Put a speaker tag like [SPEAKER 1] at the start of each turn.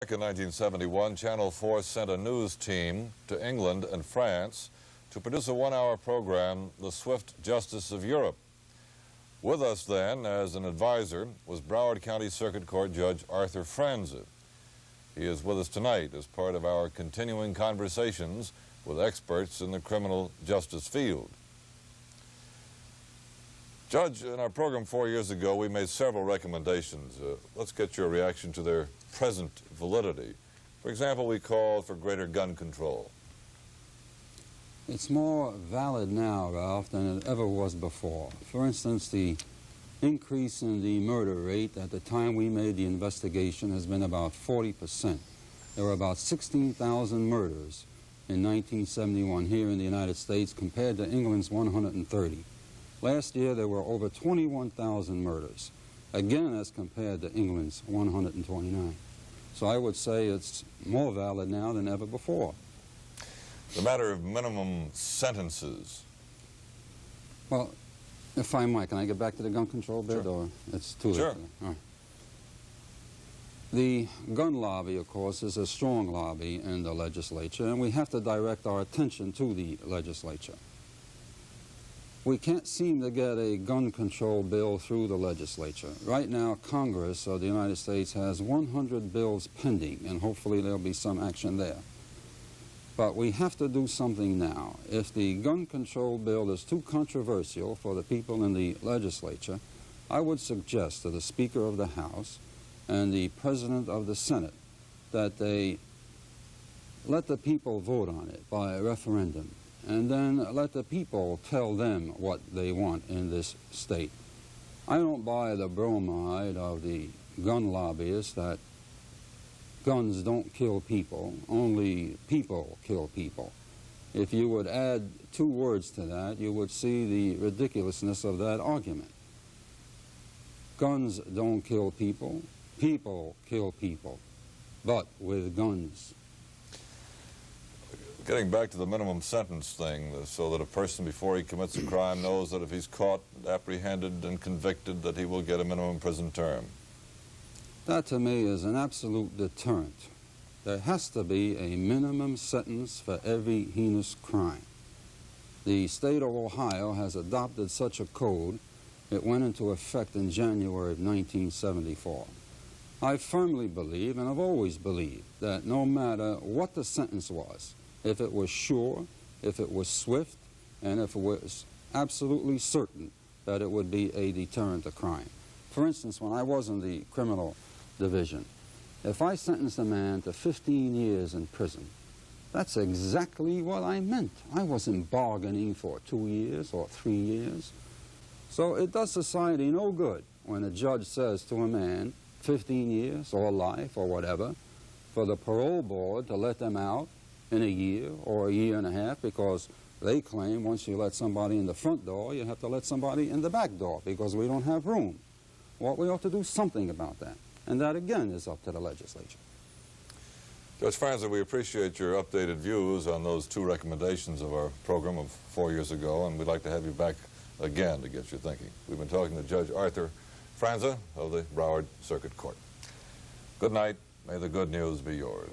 [SPEAKER 1] Back in 1971, Channel 4 sent a news team to England and France to produce a one-hour program, The Swift Justice of Europe. With us then, as an advisor, was Broward County Circuit Court Judge Arthur Franza. He is with us tonight as part of our continuing conversations with experts in the criminal justice field. Judge, in our program 4 years ago, we made several recommendations. Let's get your reaction to their present validity. For example, we called for greater gun control.
[SPEAKER 2] It's more valid now, Ralph, than it ever was before. For instance, the increase in the murder rate at the time we made the investigation has been about 40%. There were about 16,000 murders in 1971 here in the United States compared to England's 130. Last year, there were over 21,000 murders, again as compared to England's 129. So I would say it's more valid now than ever before.
[SPEAKER 1] The matter of minimum sentences.
[SPEAKER 2] Well, if I might, can I get back to the gun control bit,
[SPEAKER 1] Sure.
[SPEAKER 2] or it's too late?
[SPEAKER 1] Sure.
[SPEAKER 2] All right. The gun lobby, of course, is a strong lobby in the legislature, and we have to direct our attention to the legislature. We can't seem to get a gun control bill through the legislature. Right now, Congress of the United States has 100 bills pending, and hopefully there'll be some action there. But we have to do something now. If the gun control bill is too controversial for the people in the legislature, I would suggest to the Speaker of the House and the President of the Senate that they let the people vote on it by a referendum, and then let the people tell them what they want in this state. I don't buy the bromide of the gun lobbyists that guns don't kill people, only people kill people. If you would add 2 words to that, you would see the ridiculousness of that argument. Guns don't kill people, people kill people, but with guns.
[SPEAKER 1] Getting back to the minimum sentence thing, so that a person before he commits a crime knows that if he's caught, apprehended, and convicted, that he will get a minimum prison term.
[SPEAKER 2] That to me is an absolute deterrent. There has to be a minimum sentence for every heinous crime. The state of Ohio has adopted such a code. It went into effect in January of 1974. I firmly believe, and I've always believed, that no matter what the sentence was, if it was sure, if it was swift, and if it was absolutely certain that it would be a deterrent to crime. For instance, when I was in the criminal division, if I sentenced a man to 15 years in prison, that's exactly what I meant. I wasn't bargaining for 2 years or 3 years. So it does society no good when a judge says to a man 15 years or life or whatever for the parole board to let them out in a year or a year and a half, because they claim once you let somebody in the front door, you have to let somebody in the back door because we don't have room. Well, we ought to do something about that. And that, again, is up to the legislature.
[SPEAKER 1] Judge Franza, we appreciate your updated views on those 2 recommendations of our program of 4 years ago, and we'd like to have you back again to get your thinking. We've been talking to Judge Arthur Franza of the Broward Circuit Court. Good night. May the good news be yours.